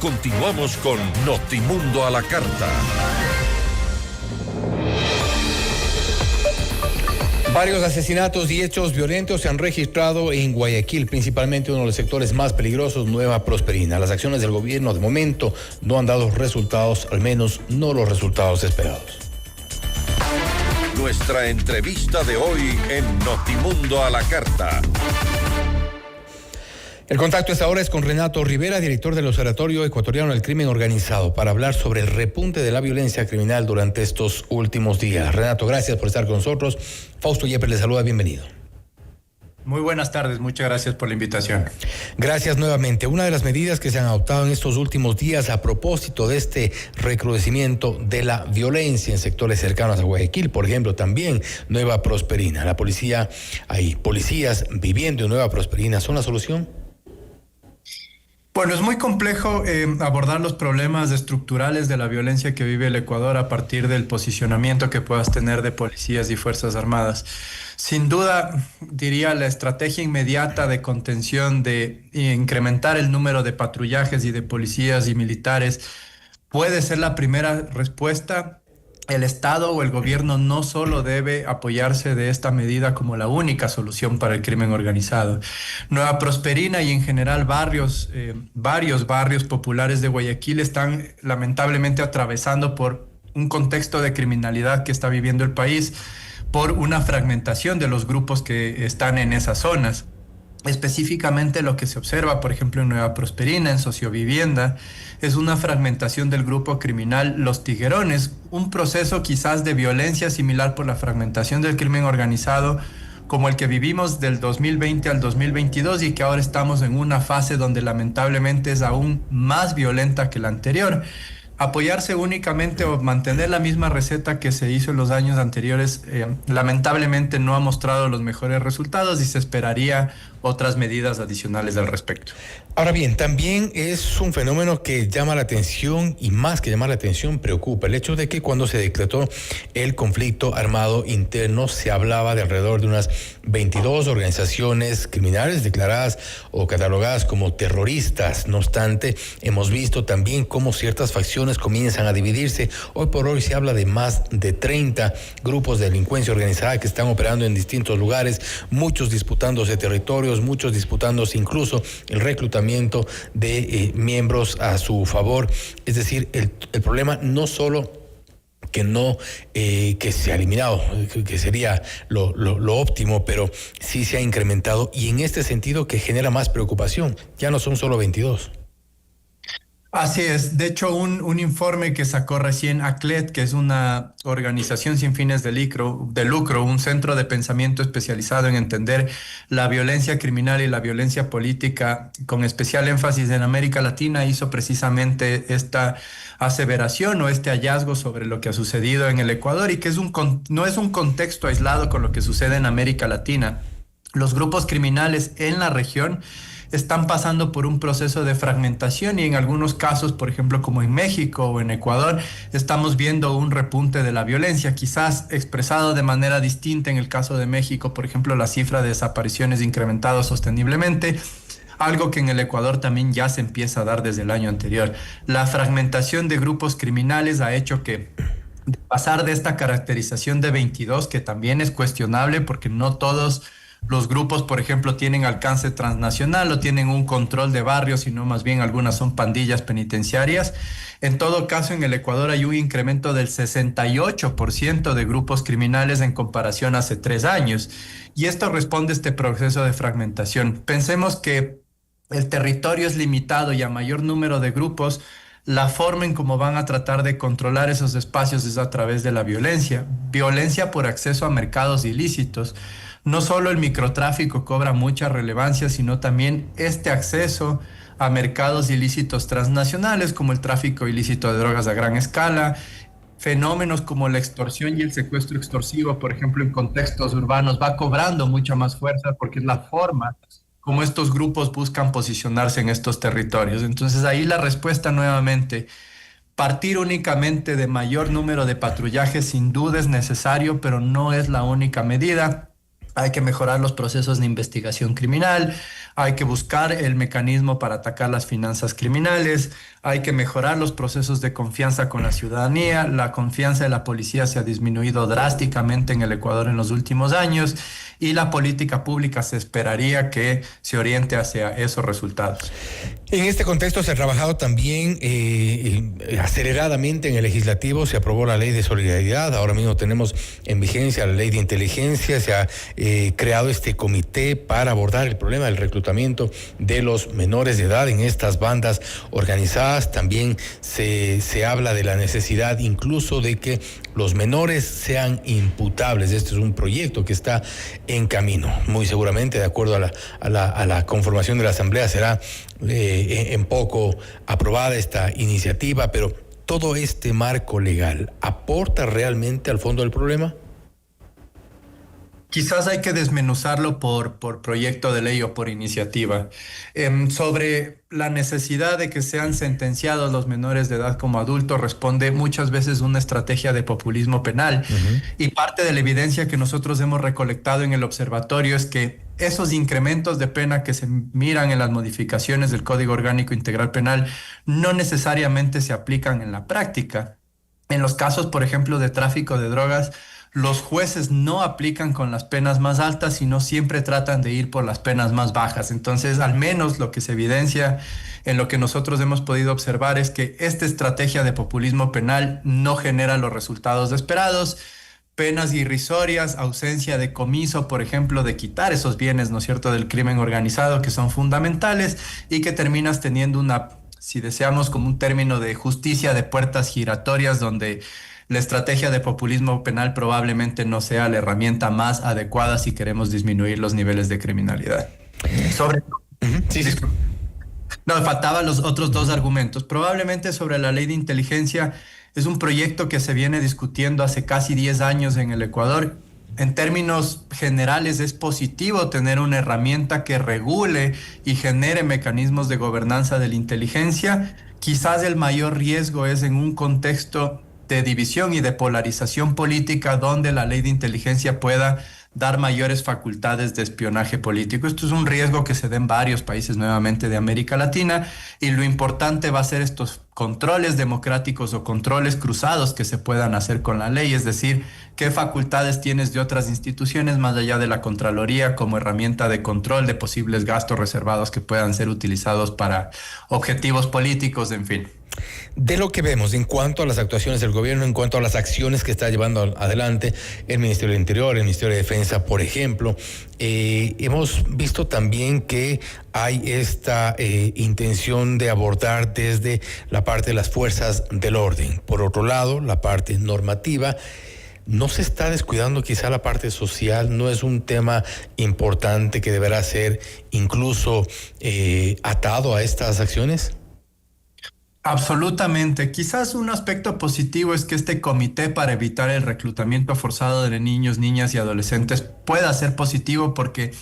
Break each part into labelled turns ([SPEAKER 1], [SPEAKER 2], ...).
[SPEAKER 1] Continuamos con Notimundo a la Carta.
[SPEAKER 2] Varios asesinatos y hechos violentos se han registrado en Guayaquil, principalmente uno de los sectores más peligrosos, Nueva Prosperina. Las acciones del gobierno de momento no han dado resultados, al menos no los resultados esperados.
[SPEAKER 1] Nuestra entrevista de hoy en Notimundo a la Carta.
[SPEAKER 2] El contacto a esta hora es con Renato Rivera, director del Observatorio Ecuatoriano del Crimen Organizado, para hablar sobre el repunte de la violencia criminal durante estos últimos días. Renato, gracias por estar con nosotros. Fausto Yepes le saluda, bienvenido.
[SPEAKER 3] Muy buenas tardes, muchas gracias por la invitación.
[SPEAKER 2] Gracias nuevamente. Una de las medidas que se han adoptado en estos últimos días a propósito de este recrudecimiento de la violencia en sectores cercanos a Guayaquil, por ejemplo, también Nueva Prosperina. La policía, hay policías viviendo en Nueva Prosperina, ¿son la solución?
[SPEAKER 3] Bueno, es muy complejo abordar los problemas estructurales de la violencia que vive el Ecuador a partir del posicionamiento que puedas tener de policías y fuerzas armadas. Sin duda, diría, la estrategia inmediata de contención, de incrementar el número de patrullajes y de policías y militares puede ser la primera respuesta. El Estado o el gobierno no solo debe apoyarse de esta medida como la única solución para el crimen organizado. Nueva Prosperina y en general varios barrios populares de Guayaquil están lamentablemente atravesando por un contexto de criminalidad que está viviendo el país, por una fragmentación de los grupos que están en esas zonas. Específicamente lo que se observa, por ejemplo, en Nueva Prosperina, en sociovivienda, es una fragmentación del grupo criminal Los Tiguerones, un proceso quizás de violencia similar por la fragmentación del crimen organizado como el que vivimos del 2020 al 2022 y que ahora estamos en una fase donde lamentablemente es aún más violenta que la anterior. Apoyarse únicamente o mantener la misma receta que se hizo en los años anteriores lamentablemente no ha mostrado los mejores resultados y se esperaría otras medidas adicionales al respecto.
[SPEAKER 2] Ahora bien, también es un fenómeno que llama la atención y más que llamar la atención preocupa el hecho de que cuando se decretó el conflicto armado interno se hablaba de alrededor de unas 22 organizaciones criminales declaradas o catalogadas como terroristas. No obstante, hemos visto también cómo ciertas facciones comienzan a dividirse. Hoy por hoy se habla de más de 30 grupos de delincuencia organizada que están operando en distintos lugares, muchos disputándose territorios, muchos disputándose incluso el reclutamiento de miembros a su favor. Es decir, el problema no solo que se ha eliminado, que sería lo óptimo, pero sí se ha incrementado y en este sentido que genera más preocupación. Ya no son solo 22.
[SPEAKER 3] Así es. De hecho, un informe que sacó recién ACLED, que es una organización sin fines de lucro, un centro de pensamiento especializado en entender la violencia criminal y la violencia política, con especial énfasis en América Latina, hizo precisamente esta aseveración o este hallazgo sobre lo que ha sucedido en el Ecuador y que no es un contexto aislado con lo que sucede en América Latina. Los grupos criminales en la región están pasando por un proceso de fragmentación y en algunos casos, por ejemplo, como en México o en Ecuador, estamos viendo un repunte de la violencia, quizás expresado de manera distinta. En el caso de México, por ejemplo, la cifra de desapariciones incrementado sosteniblemente, algo que en el Ecuador también ya se empieza a dar desde el año anterior. La fragmentación de grupos criminales ha hecho que pasar de esta caracterización de 22, que también es cuestionable porque no todos los grupos, por ejemplo, tienen alcance transnacional o tienen un control de barrios, sino más bien algunas son pandillas penitenciarias. En todo caso, en el Ecuador hay un incremento del 68% de grupos criminales en comparación a hace 3 años. Y esto responde a este proceso de fragmentación. Pensemos que el territorio es limitado y a mayor número de grupos, la forma en cómo van a tratar de controlar esos espacios es a través de la violencia. Violencia por acceso a mercados ilícitos. No solo el microtráfico cobra mucha relevancia, sino también este acceso a mercados ilícitos transnacionales, como el tráfico ilícito de drogas a gran escala, fenómenos como la extorsión y el secuestro extorsivo, por ejemplo, en contextos urbanos, va cobrando mucha más fuerza porque es la forma como estos grupos buscan posicionarse en estos territorios. Entonces ahí la respuesta nuevamente, partir únicamente de mayor número de patrullajes sin duda es necesario, pero no es la única medida. Hay que mejorar los procesos de investigación criminal, hay que buscar el mecanismo para atacar las finanzas criminales, hay que mejorar los procesos de confianza con la ciudadanía. La confianza de la policía se ha disminuido drásticamente en el Ecuador en los últimos años y la política pública se esperaría que se oriente hacia esos resultados.
[SPEAKER 2] En este contexto se ha trabajado también aceleradamente en el legislativo. Se aprobó la ley de solidaridad, ahora mismo tenemos en vigencia la ley de inteligencia, se ha creado este comité para abordar el problema del reclutamiento de los menores de edad en estas bandas organizadas. También se habla de la necesidad incluso de que los menores sean imputables. Este es un proyecto que está en camino. Muy seguramente, de acuerdo a la conformación de la Asamblea, será en poco aprobada esta iniciativa, pero ¿todo este marco legal aporta realmente al fondo del problema?
[SPEAKER 3] Quizás hay que desmenuzarlo por proyecto de ley o por iniciativa. Sobre la necesidad de que sean sentenciados los menores de edad como adultos, responde muchas veces una estrategia de populismo penal. Y parte de la evidencia que nosotros hemos recolectado en el observatorio es que esos incrementos de pena que se miran en las modificaciones del Código Orgánico Integral Penal no necesariamente se aplican en la práctica. En los casos, por ejemplo, de tráfico de drogas, los jueces no aplican con las penas más altas, sino siempre tratan de ir por las penas más bajas. Entonces, al menos lo que se evidencia en lo que nosotros hemos podido observar es que esta estrategia de populismo penal no genera los resultados esperados. Penas irrisorias, ausencia de comiso, por ejemplo, de quitar esos bienes, ¿no es cierto?, del crimen organizado, que son fundamentales, y que terminas teniendo una, si deseamos, como un término de justicia de puertas giratorias, donde la estrategia de populismo penal probablemente no sea la herramienta más adecuada si queremos disminuir los niveles de criminalidad. No, faltaban los otros dos argumentos. Probablemente sobre la ley de inteligencia es un proyecto que se viene discutiendo hace casi 10 años en el Ecuador. En términos generales es positivo tener una herramienta que regule y genere mecanismos de gobernanza de la inteligencia. Quizás el mayor riesgo es en un contexto de división y de polarización política donde la ley de inteligencia pueda dar mayores facultades de espionaje político. Esto es un riesgo que se da en varios países nuevamente de América Latina, y lo importante va a ser estos controles democráticos o controles cruzados que se puedan hacer con la ley, es decir, qué facultades tienes de otras instituciones más allá de la Contraloría como herramienta de control de posibles gastos reservados que puedan ser utilizados para objetivos políticos, en fin.
[SPEAKER 2] De lo que vemos en cuanto a las actuaciones del gobierno, en cuanto a las acciones que está llevando adelante el Ministerio del Interior, el Ministerio de Defensa, por ejemplo, hemos visto también que hay esta intención de abordar desde la parte de las fuerzas del orden. Por otro lado, la parte normativa. ¿No se está descuidando quizá la parte social? ¿No es un tema importante que deberá ser incluso atado a estas acciones?
[SPEAKER 3] Absolutamente. Quizás un aspecto positivo es que este comité para evitar el reclutamiento forzado de niños, niñas y adolescentes pueda ser positivo porque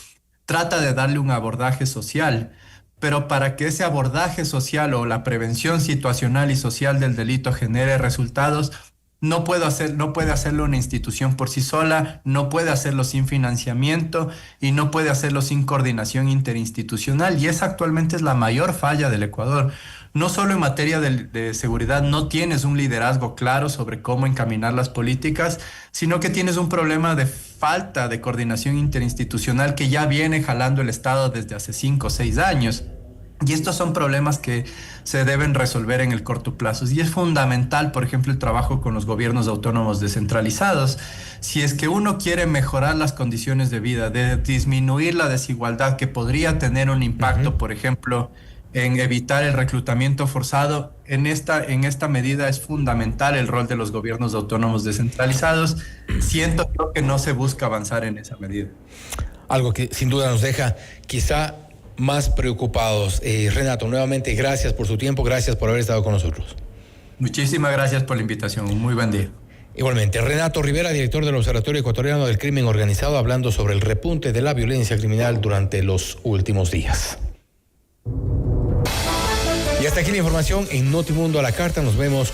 [SPEAKER 3] trata de darle un abordaje social. Pero para que ese abordaje social o la prevención situacional y social del delito genere resultados, no puede hacerlo una institución por sí sola, no puede hacerlo sin financiamiento y no puede hacerlo sin coordinación interinstitucional. Y esa actualmente es la mayor falla del Ecuador. No solo en materia de seguridad no tienes un liderazgo claro sobre cómo encaminar las políticas, sino que tienes un problema de falta de coordinación interinstitucional que ya viene jalando el Estado desde hace 5 o 6 años. Y estos son problemas que se deben resolver en el corto plazo. Y es fundamental, por ejemplo, el trabajo con los gobiernos autónomos descentralizados. Si es que uno quiere mejorar las condiciones de vida, de disminuir la desigualdad que podría tener un impacto, por ejemplo, en evitar el reclutamiento forzado, en esta medida es fundamental el rol de los gobiernos autónomos descentralizados. Siento que no se busca avanzar en esa medida.
[SPEAKER 2] Algo que sin duda nos deja quizá más preocupados. Renato, nuevamente gracias por su tiempo, gracias por haber estado con nosotros.
[SPEAKER 3] Muchísimas gracias por la invitación, un muy buen día.
[SPEAKER 2] Igualmente, Renato Rivera, director del Observatorio Ecuatoriano del Crimen Organizado, hablando sobre el repunte de la violencia criminal durante los últimos días. Y hasta aquí la información en Notimundo a la Carta. Nos vemos.